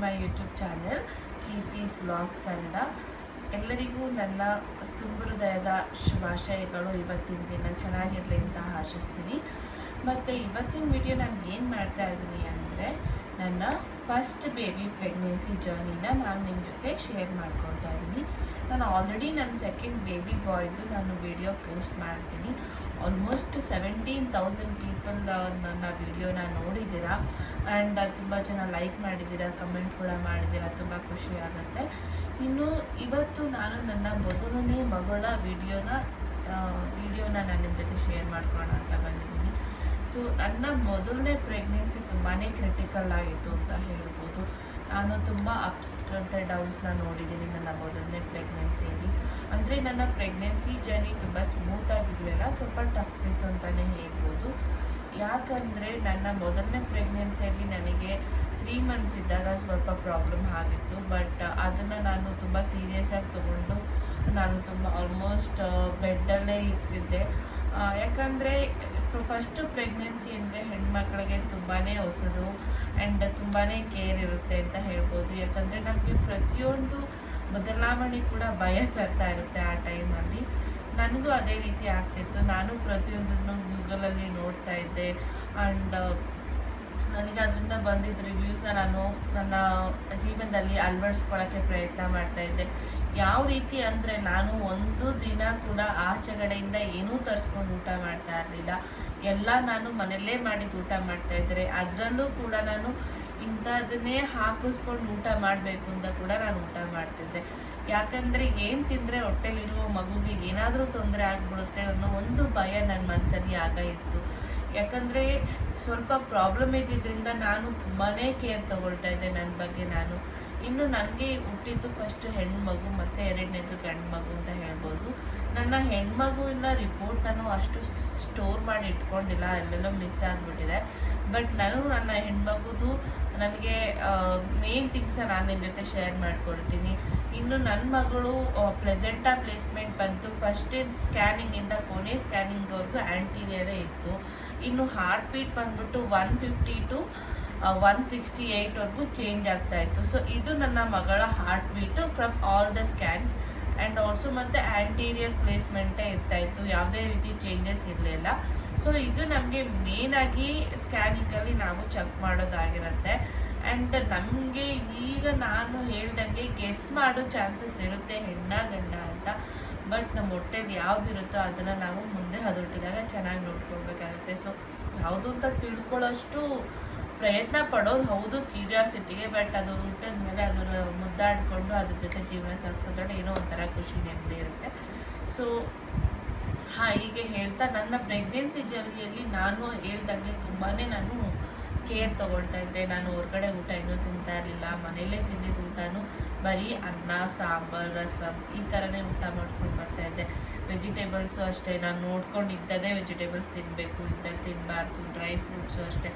ಮೈ YouTube channel Keerthi's vlogs Kannada. ಎಲ್ಲರಿಗೂ ನನ್ನ ತುಂಬ ಹೃದಯದ ಶುಭಾಶಯಗಳು. ಇವತ್ತಿನ ದಿನ ಚೆನ್ನಾಗಿರಲಿ ಅಂತ ಆಶಿಸ್ತೀನಿ. ಮತ್ತು ಇವತ್ತಿನ ವಿಡಿಯೋ ನಾನು ಏನು ಮಾಡ್ತಾ ಇದ್ದೀನಿ ಅಂದರೆ, ನನ್ನ ಫಸ್ಟ್ ಬೇಬಿ ಪ್ರೆಗ್ನೆನ್ಸಿ ಜರ್ನಿನ ನಾನು ನಿಮ್ಮ ಜೊತೆ ಶೇರ್ ಮಾಡ್ಕೊಳ್ತಾ ಇದ್ದೀನಿ. ನಾನು ಆಲ್ರೆಡಿ ನನ್ನ ಸೆಕೆಂಡ್ ಬೇಬಿ ಬಾಯ್ದು ನಾನು ವಿಡಿಯೋ ಪೋಸ್ಟ್ ಮಾಡ್ತೀನಿ. ಆಲ್ಮೋಸ್ಟ್ 17,000 ಪೀಪಲ್ ನನ್ನ ವಿಡಿಯೋನ ನೋಡಿದ್ದೀರಾ ಆ್ಯಂಡ್ ತುಂಬ ಜನ ಲೈಕ್ ಮಾಡಿದ್ದೀರಾ, ಕಮೆಂಟ್ ಕೂಡ ಮಾಡಿದ್ದೀರಾ. ತುಂಬ ಖುಷಿ ಆಗುತ್ತೆ. ಇನ್ನು ಇವತ್ತು ನಾನು ನನ್ನ ಮೊದಲನೇ ಮಗಳ ವಿಡಿಯೋನ ನಾನು ನಿಮ್ಮ ಜೊತೆ ಶೇರ್ ಮಾಡ್ಕೊಳ್ಳೋಣ ಅಂತ ಬಂದಿದ್ದೀನಿ. ಸೊ ನನ್ನ ಮೊದಲನೇ ಪ್ರೆಗ್ನೆನ್ಸಿ ತುಂಬಾ ಕ್ರಿಟಿಕಲ್ ಆಗಿತ್ತು ಅಂತ ಹೇಳ್ಬೋದು. ನಾನು ತುಂಬ ಅಪ್ಸ್ ಮತ್ತು ಡೌನ್ಸ್ನ ನೋಡಿದ್ದೀನಿ ನನ್ನ ಮೊದಲನೇ ಪ್ರೆಗ್ನೆನ್ಸಿಯಲ್ಲಿ. ಅಂದರೆ ನನ್ನ ಪ್ರೆಗ್ನೆನ್ಸಿ ಜರ್ನಿ ತುಂಬ ಸ್ಮೂತಾಗಿರಲಿಲ್ಲ, ಸ್ವಲ್ಪ ಟಫ್ ಇತ್ತು ಅಂತಲೇ ಹೇಳ್ಬೋದು. ಯಾಕಂದರೆ ನನ್ನ ಮೊದಲನೇ ಪ್ರೆಗ್ನೆನ್ಸಿಯಲ್ಲಿ ನನಗೆ 3 months ಇದ್ದಾಗ ಸ್ವಲ್ಪ ಪ್ರಾಬ್ಲಮ್ ಆಗಿತ್ತು. ಬಟ್ ಅದನ್ನು ನಾನು ತುಂಬ ಸೀರಿಯಸ್ಸಾಗಿ ತೊಗೊಂಡು ನಾನು ತುಂಬ ಆಲ್ಮೋಸ್ಟ್ ಬೆಡ್ಡಲ್ಲೇ ಇರ್ತಿದ್ದೆ. ಯಾಕಂದರೆ ಫಸ್ಟು ಪ್ರೆಗ್ನೆನ್ಸಿ ಅಂದರೆ ಹೆಣ್ಮಕ್ಳಿಗೆ ತುಂಬಾ ಹೊಸದು ಆ್ಯಂಡ್ ತುಂಬಾ ಕೇರ್ ಇರುತ್ತೆ ಅಂತ ಹೇಳ್ಬೋದು. ಯಾಕಂದರೆ ನಮಗೆ ಪ್ರತಿಯೊಂದು ಬದಲಾವಣೆ ಕೂಡ ಭಯ ತರ್ತಾ ಇರುತ್ತೆ ಆ ಟೈಮಲ್ಲಿ. ನನಗೂ ಅದೇ ರೀತಿ ಆಗ್ತಿತ್ತು. ನಾನು ಪ್ರತಿಯೊಂದನ್ನು ಗೂಗಲಲ್ಲಿ ನೋಡ್ತಾ ಇದ್ದೆ ಆ್ಯಂಡ್ ನನಗೆ ಅದರಿಂದ ಬಂದಿದ್ದ ರಿವ್ಯೂಸ್ನ ನಾನು ನನ್ನ ಜೀವನದಲ್ಲಿ ಅಳವಡಿಸ್ಕೊಳ್ಳೋಕ್ಕೆ ಪ್ರಯತ್ನ ಮಾಡ್ತಾಯಿದ್ದೆ. ಯಾವ ರೀತಿ ಅಂದರೆ, ನಾನು ಒಂದು ದಿನ ಕೂಡ ಆಚೆಗಡೆಯಿಂದ ಏನೂ ತರಿಸ್ಕೊಂಡು ಊಟ ಮಾಡ್ತಾ ಇರಲಿಲ್ಲ. ಎಲ್ಲ ನಾನು ಮನೆಯಲ್ಲೇ ಮಾಡಿದ್ದು ಊಟ ಮಾಡ್ತಾಯಿದ್ದರೆ, ಅದರಲ್ಲೂ ಕೂಡ ನಾನು ಇಂಥದನ್ನೇ ಹಾಕಿಸ್ಕೊಂಡು ಊಟ ಮಾಡಬೇಕು ಅಂತ ಕೂಡ ನಾನು ಊಟ ಮಾಡ್ತಿದ್ದೆ. ಯಾಕಂದರೆ ಏನು ತಿಂದರೆ ಹೊಟ್ಟೆಲಿರುವ ಮಗುಗೆ ಏನಾದರೂ ತೊಂದರೆ ಆಗಿಬಿಡುತ್ತೆ ಅನ್ನೋ ಒಂದು ಭಯ ನನ್ನ ಮನಸ್ಸಲ್ಲಿ ಆಗ ಇತ್ತು. ಯಾಕಂದರೆ ಸ್ವಲ್ಪ ಪ್ರಾಬ್ಲಮ್ ಇದ್ದಿದ್ದರಿಂದ ನಾನು ತುಂಬಾ ಕೇರ್ ತೊಗೊಳ್ತಾ ಇದ್ದೆ ನನ್ನ ಬಗ್ಗೆ ನಾನು. ಇನ್ನು ನನಗೆ ಹುಟ್ಟಿದ್ದು ಫಸ್ಟ್ ಹೆಣ್ಮಗು ಮತ್ತು ಎರಡನೇದು ಗಂಡು ಮಗು ಅಂತ ಹೇಳ್ಬೋದು. ನನ್ನ ಹೆಣ್ಮಗುವಿನ ರಿಪೋರ್ಟ್ ನಾನು ಅಷ್ಟು ಸ್ಟೋರ್ ಮಾಡಿ ಇಟ್ಕೊಂಡಿಲ್ಲ, ಎಲ್ಲೆಲ್ಲೋ ಮಿಸ್ ಆಗಿಬಿಟ್ಟಿದೆ. ಬಟ್ ನಾನು ನನ್ನ ಹೆಣ್ಮಗುದು ನನಗೆ ಮೇನ್ ಥಿಂಗ್ಸ್ನ ನಾನು ನಿಮ್ಮ ಜೊತೆ ಶೇರ್ ಮಾಡ್ಕೊಳ್ತೀನಿ. ಇನ್ನು ನನ್ನ ಮಗಳು ಪ್ಲೆಸೆಂಟಾ ಪ್ಲೇಸ್ಮೆಂಟ್ ಬಂತು. ಫಸ್ಟ್ ಸ್ಕ್ಯಾನಿಂಗಿಂದ ಕೊನೆ ಸ್ಕ್ಯಾನಿಂಗ್ವರೆಗೂ ಆ್ಯಂಟೀರಿಯರೇ ಇತ್ತು. ಇನ್ನು ಹಾರ್ಟ್ ಬೀಟ್ ಬಂದ್ಬಿಟ್ಟು 150 to 168ವರೆಗೂ ಚೇಂಜ್ ಆಗ್ತಾಯಿತ್ತು. ಸೊ ಇದು ನನ್ನ ಮಗಳ heart beat from all the scans and also ಮತ್ತು ಆ್ಯಂಟೀರಿಯರ್ ಪ್ಲೇಸ್ಮೆಂಟೇ ಇರ್ತಾಯಿತ್ತು, ಯಾವುದೇ ರೀತಿ ಚೇಂಜಸ್ ಇರಲಿಲ್ಲ. ಸೊ ಇದು ನಮಗೆ ಮೇನಾಗಿ ಸ್ಕ್ಯಾನಿಂಗಲ್ಲಿ ನಾವು ಚೆಕ್ ಮಾಡೋದಾಗಿರುತ್ತೆ. ಆ್ಯಂಡ್ ನಮಗೆ ಈಗ ನಾನು ಹೇಳ್ದಂಗೆ ಗೆಸ್ ಮಾಡೋ ಚಾನ್ಸಸ್ ಇರುತ್ತೆ ಹೆಣ್ಣ ಗಂಡ ಅಂತ. ಬಟ್ ನಮ್ಮ ಹೊಟ್ಟೆಲಿ ಯಾವುದಿರುತ್ತೋ ಅದನ್ನು ನಾವು ಮುಂದೆ ಹುಟ್ಟಿದಾಗ ಚೆನ್ನಾಗಿ ನೋಡ್ಕೊಳ್ಬೇಕಾಗುತ್ತೆ. ಸೊ ಯಾವುದು ಅಂತ ತಿಳ್ಕೊಳ್ಳೋಷ್ಟು ಪ್ರಯತ್ನ ಪಡೋದು ಹೌದು ಕ್ಯೂರಿಯಾಸಿಟಿಗೆ. ಬಟ್ ಅದು ಹುಟ್ಟಿದ ಮೇಲೆ ಅದನ್ನು ಮುದ್ದಾಡಿಕೊಂಡು ಅದ್ರ ಜೊತೆ ಜೀವನ ಸಾಗಿಸೋದ್ರಲ್ಲಿ ಏನೋ ಒಂಥರ ಖುಷಿ ನೆಮ್ಮದಿ ಇರುತ್ತೆ. ಸೊ ಹೀಗೆ ಹೇಳ್ತಾ ನನ್ನ ಪ್ರೆಗ್ನೆನ್ಸಿ ಜರ್ನಿಯಲ್ಲಿ ನಾನು ಹೇಳ್ದಂಗೆ ತುಂಬಾ ನಾನು ಕೇರ್ ತೊಗೊಳ್ತಾ ಇದ್ದೆ. ನಾನು ಹೊರಗಡೆ ಊಟ ಏನೂ ತಿಂತಾ ಇರಲಿಲ್ಲ. ಮನೆಯಲ್ಲೇ ತಿಂದಿದ್ದು ಊಟನೂ ಬರೀ ಅನ್ನ, ಸಾಂಬಾರು, ರಸಮ್ ಈ ಥರನೇ ಊಟ ಮಾಡ್ಕೊಂಡು ಬರ್ತಾಯಿದ್ದೆ. ವೆಜಿಟೇಬಲ್ಸು ಅಷ್ಟೇ, ನಾನು ನೋಡ್ಕೊಂಡು ಇದ್ದದೇ ವೆಜಿಟೇಬಲ್ಸ್ ತಿನ್ನಬೇಕು, ಇದ್ದಲ್ಲಿ ತಿನ್ನಬಾರ್ದು. ಡ್ರೈ ಫ್ರೂಟ್ಸು ಅಷ್ಟೇ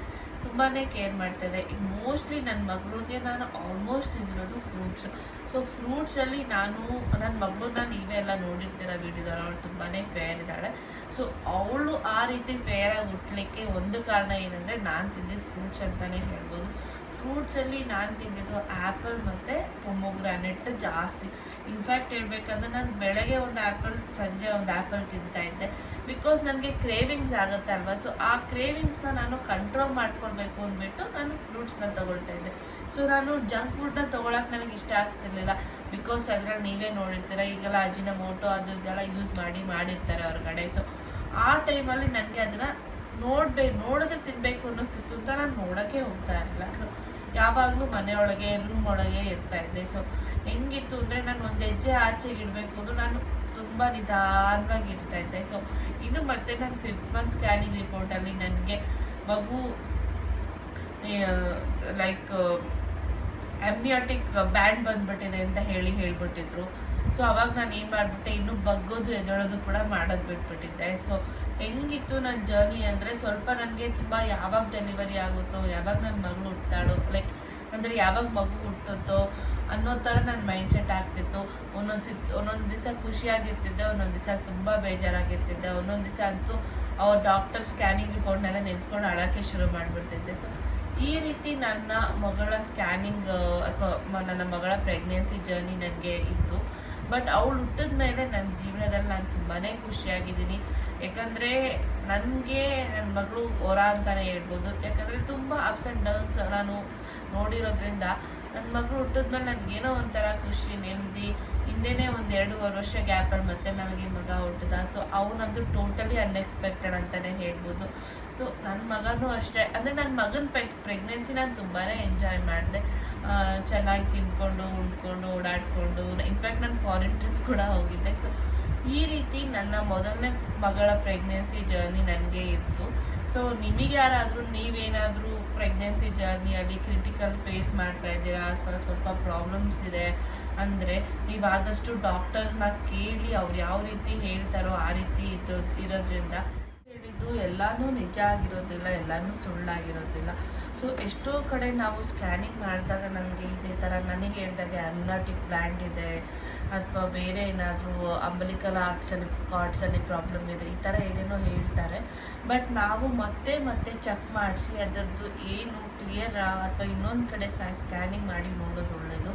ತುಂಬಾ ಕೇರ್ ಮಾಡ್ತಾಯಿದ್ದೆ. ಈಗ ಮೋಸ್ಟ್ಲಿ ನನ್ನ ಮಗಳಿಗೆ ನಾನು ಆಲ್ಮೋಸ್ಟ್ ಇದಿರೋದು ಫ್ರೂಟ್ಸು. ಸೊ ಫ್ರೂಟ್ಸಲ್ಲಿ ನನ್ನ ಮಗಳನ್ನ ನೀವೇ ಎಲ್ಲ ನೋಡಿರ್ತೀರ ವೀಡಿಯೋದಲ್ಲಿ. ಅವಳು ತುಂಬಾ ಫೇರ್ ಇದ್ದಾಳೆ. ಸೊ ಅವಳು ಆ ರೀತಿ ಫೇರಾಗಿ ಹುಟ್ಟಲಿಕ್ಕೆ ಒಂದು ಕಾರಣ ಏನಂದರೆ ನಾನು ತಿಂದಿದ್ದು ಫ್ರೂಟ್ಸ್ ಅಂತಲೇ ಹೇಳ್ಬೋದು. ಫ್ರೂಟ್ಸಲ್ಲಿ ನಾನು ತಿಂದಿದ್ದು ಆ್ಯಪಲ್ ಮತ್ತು ಪೊಮೊಗ್ರಾನೆಟ್ ಜಾಸ್ತಿ. ಇನ್ಫ್ಯಾಕ್ಟ್ ಹೇಳ್ಬೇಕಂದ್ರೆ ನಾನು ಬೆಳಗ್ಗೆ ಒಂದು ಆ್ಯಪಲ್, ಸಂಜೆ ಒಂದು ಆ್ಯಪಲ್ ತಿಂತಾಯಿದ್ದೆ. ಬಿಕಾಸ್ ನನಗೆ ಕ್ರೇವಿಂಗ್ಸ್ ಆಗುತ್ತೆ ಅಲ್ವಾ. ಸೊ ಆ ಕ್ರೇವಿಂಗ್ಸ್ನ ನಾನು ಕಂಟ್ರೋಲ್ ಮಾಡ್ಕೊಳ್ಬೇಕು ಅಂದ್ಬಿಟ್ಟು ನಾನು ಫ್ರೂಟ್ಸ್ನ ತೊಗೊಳ್ತಾ ಇದ್ದೆ. ಸೊ ನಾನು ಜಂಕ್ ಫುಡ್ನ ತೊಗೊಳಕ್ಕೆ ನನಗೆ ಇಷ್ಟ ಆಗ್ತಿರ್ಲಿಲ್ಲ. ಬಿಕಾಸ್ ಅದ್ರಲ್ಲಿ ನೀವೇ ನೋಡಿರ್ತೀರ, ಈಗೆಲ್ಲ ಅಜಿನಮೋಟೋ ಅದು ಇದೆಲ್ಲ ಯೂಸ್ ಮಾಡಿರ್ತಾರೆ ಹೊರಗಡೆ. ಸೊ ಆ ಟೈಮಲ್ಲಿ ನನಗೆ ಅದನ್ನು ನೋಡಿದ್ರೆ ತಿನ್ನಬೇಕು ಅನ್ನಿಸ್ತಿತ್ತು ಅಂತ ನಾನು ನೋಡೋಕ್ಕೆ ಹೋಗ್ತಾ ಇರಲಿಲ್ಲ. ಸೊ ಯಾವಾಗಲೂ ಮನೆಯೊಳಗೆ ರೂಮ್ ಒಳಗೆ ಇರ್ತಾಯಿದ್ದೆ. ಸೊ ಹೆಂಗಿತ್ತು ಅಂದರೆ, ನಾನು ಒಂದು ಹೆಜ್ಜೆ ಆಚೆಗೆ ಇಡಬೇಕು ಅಂದರೆ ನಾನು ತುಂಬ ನಿಧಾನವಾಗಿ ಇಡ್ತಾಯಿದ್ದೆ. ಸೊ ಇನ್ನು ಮತ್ತೆ ನನ್ನ 5th month ಸ್ಕ್ಯಾನಿಂಗ್ ರಿಪೋರ್ಟಲ್ಲಿ ನನಗೆ ಮಗು ಲೈಕ್ ಆಮ್ನಿಯಾಟಿಕ್ ಬ್ಯಾಂಡ್ ಬಂದ್ಬಿಟ್ಟಿದೆ ಅಂತ ಹೇಳ್ಬಿಟ್ಟಿದ್ರು. ಸೊ ಅವಾಗ ನಾನು ಏನು ಮಾಡಿಬಿಟ್ಟೆ, ಇನ್ನೂ ಬಗ್ಗೋದು ಎದೊಳೋದು ಕೂಡ ಮಾಡೋದು ಬಿಟ್ಬಿಟ್ಟಿದ್ದೆ. ಸೊ ಹೆಂಗಿತ್ತು ನನ್ನ ಜರ್ನಿ ಅಂದರೆ, ಸ್ವಲ್ಪ ನನಗೆ ತುಂಬ ಯಾವಾಗ ಡೆಲಿವರಿ ಆಗುತ್ತೋ, ಯಾವಾಗ ನನ್ನ ಮಗಳು ಹುಟ್ತಾಳೋ, ಲೈಕ್ ಅಂದರೆ ಯಾವಾಗ ಮಗು ಹುಟ್ಟುತ್ತೋ ಅನ್ನೋ ಥರ ನನ್ನ ಮೈಂಡ್ಸೆಟ್ ಆಗ್ತಿತ್ತು. ಒಂದೊಂದು ದಿವಸ ಖುಷಿಯಾಗಿರ್ತಿದ್ದೆ, ಒಂದೊಂದು ದಿವಸ ತುಂಬ ಬೇಜಾರಾಗಿರ್ತಿದ್ದೆ. ಒಂದೊಂದು ದಿವಸ ಅಂತೂ ಅವ್ರ ಡಾಕ್ಟರ್ ಸ್ಕ್ಯಾನಿಂಗ್ ರಿಪೋರ್ಟ್ನೆಲ್ಲ ನೆನೆಸ್ಕೊಂಡು ಅಳೋಕ್ಕೆ ಶುರು ಮಾಡಿಬಿಡ್ತಿದ್ದೆ. ಸೊ ಈ ರೀತಿ ನನ್ನ ಮಗಳ ಸ್ಕ್ಯಾನಿಂಗ್ ಅಥವಾ ನನ್ನ ಮಗಳ ಪ್ರೆಗ್ನೆನ್ಸಿ ಜರ್ನಿ ನನಗೆ ಇತ್ತು. ಬಟ್ ಅವಳು ಹುಟ್ಟಿದ ಮೇಲೆ ನನ್ನ ಜೀವನದಲ್ಲಿ ನಾನು ತುಂಬಾ ಖುಷಿಯಾಗಿದ್ದೀನಿ. ಯಾಕಂದರೆ ನನಗೆ ನನ್ನ ಮಗಳು ಹೊರ ಅಂತಲೇ ಹೇಳ್ಬೋದು. ಯಾಕಂದರೆ ತುಂಬ ಅಪ್ಸ್ ಆ್ಯಂಡ್ ಡೌನ್ಸ್ ನಾನು ನೋಡಿರೋದ್ರಿಂದ ನನ್ನ ಮಗಳು ಹುಟ್ಟಿದ್ಮೇಲೆ ನನಗೇನೋ ಒಂಥರ ಖುಷಿ, ನೆಮ್ಮದಿ. ಹಿಂದೆನೇ ಒಂದು 2.5 ವರ್ಷ ಗ್ಯಾಪಲ್ಲಿ ಮತ್ತೆ ನನಗೆ ಮಗ ಹುಟ್ಟಿದ. ಸೊ ಅವನಂತೂ ಟೋಟಲಿ ಅನ್ಎಕ್ಸ್ಪೆಕ್ಟೆಡ್ ಅಂತಲೇ ಹೇಳ್ಬೋದು. ಸೊ ನನ್ನ ಮಗನೂ ಅಷ್ಟೇ, ಅಂದರೆ ನನ್ನ ಮಗನ ಪ್ರೆಗ್ನೆನ್ಸಿ ನಾನು ತುಂಬಾ ಎಂಜಾಯ್ ಮಾಡಿದೆ. ಚೆನ್ನಾಗಿ ತಿಂದ್ಕೊಂಡು ಉಂಡ್ಕೊಂಡು ಓಡಾಡಿಕೊಂಡು, ಇನ್ಫ್ಯಾಕ್ಟ್ ನಾನು ಫಾರಿನ್ ಟ್ರಿಪ್ ಕೂಡ ಹೋಗಿದ್ದೆ. ಸೊ ಈ ರೀತಿ ನನ್ನ ಮೊದಲನೇ ಮಗಳ ಪ್ರೆಗ್ನೆನ್ಸಿ ಜರ್ನಿ ನನಗೆ ಇತ್ತು. ಸೊ ನಿಮಗೆ ಯಾರಾದರೂ ನೀವೇನಾದರೂ ಪ್ರೆಗ್ನೆನ್ಸಿ ಜರ್ನಿಯಲ್ಲಿ ಕ್ರಿಟಿಕಲ್ ಫೇಸ್ ಮಾಡ್ತಾ ಇದ್ದೀರಾ, ಸ್ವಲ್ಪ ಪ್ರಾಬ್ಲಮ್ಸ್ ಇದೆ ಅಂದರೆ ನೀವು ಆದಷ್ಟು ಡಾಕ್ಟರ್ಸ್ನ ಕೇಳಿ ಅವ್ರು ಯಾವ ರೀತಿ ಹೇಳ್ತಾರೋ ಆ ರೀತಿ ಇರೋದ್ರಿಂದ. ಹೇಳಿದ್ದು ಎಲ್ಲನೂ ನಿಜ ಆಗಿರೋದಿಲ್ಲ, ಎಲ್ಲನೂ ಸುಳ್ಳಾಗಿರೋದಿಲ್ಲ. ಸೊ ಎಷ್ಟೋ ಕಡೆ ನಾವು ಸ್ಕ್ಯಾನಿಂಗ್ ಮಾಡಿದಾಗ ನನಗೆ ಇದೇ ಥರ ನನಗೆ ಹೇಳಿದಾಗೆ ಅಮ್ನಾಟಿಕ್ ಬ್ಲ್ಯಾಂಡ್ ಇದೆ ಅಥವಾ ಬೇರೆ ಏನಾದರೂ ಅಂಬಲಿಕಲ್ ಕಾರ್ಡ್ಸಲ್ಲಿ ಪ್ರಾಬ್ಲಮ್ ಇದೆ, ಈ ಥರ ಏನೇನೋ ಹೇಳ್ತಾರೆ. ಬಟ್ ನಾವು ಮತ್ತೆ ಚೆಕ್ ಮಾಡಿಸಿ ಅದರದ್ದು ಏನು ಕ್ಲಿಯರ್ ಅಥವಾ ಇನ್ನೊಂದು ಕಡೆ ಸ್ಕ್ಯಾನಿಂಗ್ ಮಾಡಿ ನೋಡೋದು ಒಳ್ಳೆಯದು.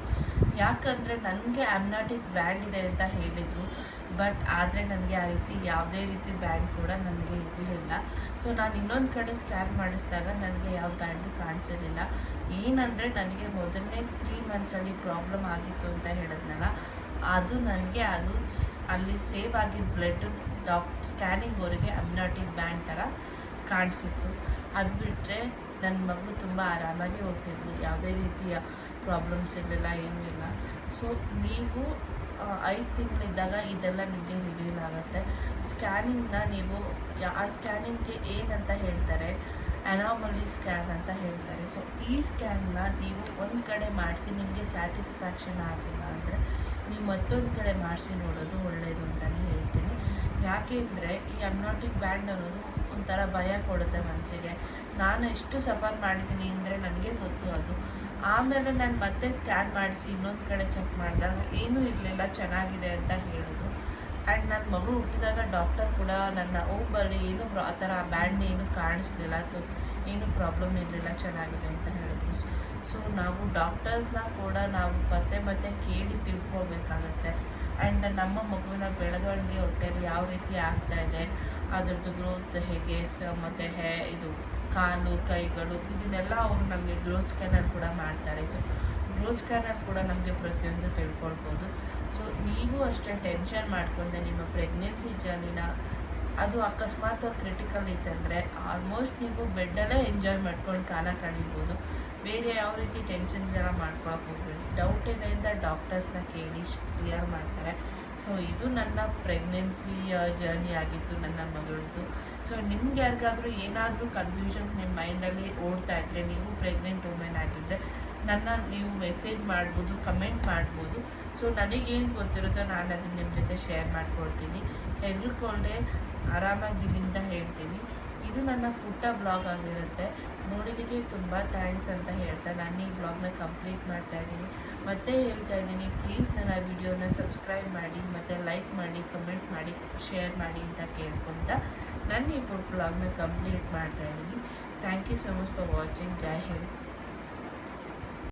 ಯಾಕಂದರೆ ನನಗೆ ಅಮ್ನಾಟಿಕ್ ಬ್ಯಾಂಡ್ ಇದೆ ಅಂತ ಹೇಳಿದರು, ಬಟ್ ಆದರೆ ನನಗೆ ಆ ರೀತಿ ಯಾವುದೇ ರೀತಿ ಬ್ಯಾಂಡ್ ಕೂಡ ನನಗೆ ಇರಲಿಲ್ಲ. ಸೊ ನಾನು ಇನ್ನೊಂದು ಕಡೆ ಸ್ಕ್ಯಾನ್ ಮಾಡಿಸಿದಾಗ ನನಗೆ ಯಾವ ಬ್ಯಾಂಡು ಕಾಣಿಸಿರಲಿಲ್ಲ. ಏನಂದರೆ ನನಗೆ ಮೊದಲನೇ 3 ಮಂತ್ಸಲ್ಲಿ ಪ್ರಾಬ್ಲಮ್ ಆಗಿತ್ತು ಅಂತ ಹೇಳಿದ್ನಲ್ಲ, ಅದು ನನಗೆ ಅಲ್ಲಿ ಸೇವ್ ಆಗಿದ್ದ ಬ್ಲಡ್ ಸ್ಕ್ಯಾನಿಂಗ್ವರೆಗೆ ಅಮ್ನಾಟಿಕ್ ಬ್ಯಾಂಡ್ ಥರ ಕಾಣಿಸಿತ್ತು. ಅದು ಬಿಟ್ಟರೆ ನನ್ನ ಮಗಳು ತುಂಬ ಆರಾಮಾಗಿ ಹುಟ್ಟಿದ್ಲು, ಯಾವುದೇ ರೀತಿಯ ಪ್ರಾಬ್ಲಮ್ಸ್ ಇರಲಿಲ್ಲ, ಏನೂ ಇಲ್ಲ. ಸೊ ನೀವು 5 ತಿಂಗಳಿದ್ದಾಗ ಇದೆಲ್ಲ ನಿಮಗೆ ರಿವೀಲ್ ಆಗುತ್ತೆ. ಸ್ಕ್ಯಾನಿಂಗ್ನ ನೀವು ಆ ಸ್ಕ್ಯಾನಿಂಗ್ಗೆ ಏನಂತ ಹೇಳ್ತಾರೆ, ಅನಾಮಲಿ ಸ್ಕ್ಯಾನ್ ಅಂತ ಹೇಳ್ತಾರೆ. ಸೊ ಈ ಸ್ಕ್ಯಾನ್ನ ನೀವು ಒಂದು ಕಡೆ ಮಾಡಿಸಿ ನಿಮಗೆ ಸ್ಯಾಟಿಸ್ಫ್ಯಾಕ್ಷನ್ ಆಗಿಲ್ಲ ಅಂದರೆ ನೀವು ಮತ್ತೊಂದು ಕಡೆ ಮಾಡಿಸಿ ನೋಡೋದು ಒಳ್ಳೆಯದು ಅಂತಲೇ ಹೇಳ್ತೀನಿ. ಯಾಕೆಂದರೆ ಈ ಅಮ್ನಾಟಿಕ್ ಬ್ಯಾಂಡ್ ಅನ್ನೋದು ಒಂಥರ ಭಯ ಕೊಡುತ್ತೆ ಮನಸ್ಸಿಗೆ. ನಾನು ಎಷ್ಟು ಸಫರ್ ಮಾಡಿದ್ದೀನಿ ಅಂದರೆ ನನಗೆ ಗೊತ್ತು ಅದು. ಆಮೇಲೆ ನಾನು ಮತ್ತೆ ಸ್ಕ್ಯಾನ್ ಮಾಡಿಸಿ ಇನ್ನೊಂದು ಕಡೆ ಚೆಕ್ ಮಾಡಿದಾಗ ಏನೂ ಇರಲಿಲ್ಲ, ಚೆನ್ನಾಗಿದೆ ಅಂತ ಹೇಳಿದ್ರು. ಆ್ಯಂಡ್ ನನ್ನ ಮಗಳು ಹುಟ್ಟಿದಾಗ ಡಾಕ್ಟರ್ ಕೂಡ ನನ್ನ ಬರೀ ಏನು ಆ ಥರ ಬ್ಯಾಂಡ್ ಏನು ಕಾಣಿಸ್ಲಿಲ್ಲ ಅಥವಾ ಏನೂ ಪ್ರಾಬ್ಲಮ್ ಇರಲಿಲ್ಲ, ಚೆನ್ನಾಗಿದೆ ಅಂತ ಹೇಳಿದ್ರು. ಸೊ ನಾವು ಡಾಕ್ಟರ್ಸ್ನ ಕೂಡ ನಾವು ಮತ್ತೆ ಕೇಳಿ ತಿಳ್ಕೊಬೇಕಾಗತ್ತೆ. ಆ್ಯಂಡ್ ನಮ್ಮ ಮಗುವಿನ ಬೆಳವಣಿಗೆ ಹೊಟ್ಟೆಯಲ್ಲಿ ಯಾವ ರೀತಿ ಆಗ್ತಾಯಿದೆ, ಅದರದ್ದು ಗ್ರೋತ್ ಹೇಗೆ, ಮತ್ತು ಇದು ಕಾಲು ಕೈಗಳು ಇದನ್ನೆಲ್ಲ ಅವರು ನಮಗೆ ಗ್ರೋತ್ ಸ್ಕ್ಯಾನರ್ ಕೂಡ ಮಾಡ್ತಾರೆ. ಸೊ ಗ್ರೋತ್ ಸ್ಕ್ಯಾನರ್ ಕೂಡ ನಮಗೆ ಪ್ರತಿಯೊಂದು ತಿಳ್ಕೊಳ್ಬೋದು. ಸೊ ನೀವು ಅಷ್ಟೇ ಟೆನ್ಷನ್ ಮಾಡ್ಕೊಂಡೆ ನಿಮ್ಮ ಪ್ರೆಗ್ನೆನ್ಸಿ ಜರ್ನಿನ ಅದು ಅಕಸ್ಮಾತ್ ಕ್ರಿಟಿಕಲ್ ಇತ್ತಂದರೆ ಆಲ್ಮೋಸ್ಟ್ ನೀವು ಬೆಡ್ಡಲ್ಲೇ ಎಂಜಾಯ್ ಮಾಡ್ಕೊಂಡು ಕಾಲ ಕಳೀಬೋದು. ಬೇರೆ ಯಾವ ರೀತಿ ಟೆನ್ಷನ್ಸ್ ಎಲ್ಲ ಮಾಡ್ಕೊಳಕ್ಕೆ ಹೋಗ್ಬೇಡಿ. ಡೌಟ್ ಇದೆ ಅಂತ ಡಾಕ್ಟರ್ಸ್ನ ಕೇಳಿ ಕ್ಲಿಯರ್ ಮಾಡ್ತಾರೆ. ಸೊ ಇದು ನನ್ನ ಪ್ರೆಗ್ನೆನ್ಸಿ ಜರ್ನಿ ಆಗಿತ್ತು, ನನ್ನ ಮಗಳದ್ದು. ಸೊ ನಿಮ್ಗೆ ಯಾರಿಗಾದರೂ ಏನಾದರೂ ಕನ್ಫ್ಯೂಷನ್ಸ್ ನಿಮ್ಮ ಮೈಂಡಲ್ಲಿ ಓಡ್ತಾ ಇದ್ದರೆ, ನೀವು ಪ್ರೆಗ್ನೆಂಟ್ ವುಮೆನ್ ಆಗಿದ್ದರೆ ನೀವು ಮೆಸೇಜ್ ಮಾಡ್ಬೋದು, ಕಮೆಂಟ್ ಮಾಡ್ಬೋದು. ಸೊ ನನಗೇನು ಗೊತ್ತಿರುತ್ತೋ ನಾನು ಅದನ್ನು ನಿಮ್ಮ ಜೊತೆ ಶೇರ್ ಮಾಡ್ಕೊಳ್ತೀನಿ. ಹೆದರ್ಕೊಂಡೆ ಆರಾಮಾಗಿಲ್ಲಿಂದ ಹೇಳ್ತೀನಿ. ಇದು ನನ್ನ ಪುಟ್ಟ ಬ್ಲಾಗ್ ಆಗಿರುತ್ತೆ. ನೋಡಿದ್ದಕ್ಕೆ ತುಂಬ ಥ್ಯಾಂಕ್ಸ್ ಅಂತ ಹೇಳ್ತಾ ನಾನು ಈ ಬ್ಲಾಗ್ನ ಕಂಪ್ಲೀಟ್ ಮಾಡ್ತಾಯಿದ್ದೀನಿ. ಮತ್ತೆ ಹೇಳ್ತಾ ಇದ್ದೀನಿ, ಪ್ಲೀಸ್ ನನ್ನ ವಿಡಿಯೋನ ಸಬ್ಸ್ಕ್ರೈಬ್ ಮಾಡಿ ಮತ್ತು ಲೈಕ್ ಮಾಡಿ, ಕಮೆಂಟ್ ಮಾಡಿ, ಶೇರ್ ಮಾಡಿ ಅಂತ ಕೇಳ್ಕೊತ ನಾನು ಈ ಬ್ಲಾಗ್ನ ಕಂಪ್ಲೀಟ್ ಮಾಡ್ತಾಯಿದ್ದೀನಿ. Thank you so much for watching. ಜೈ ಹಿಂದ್.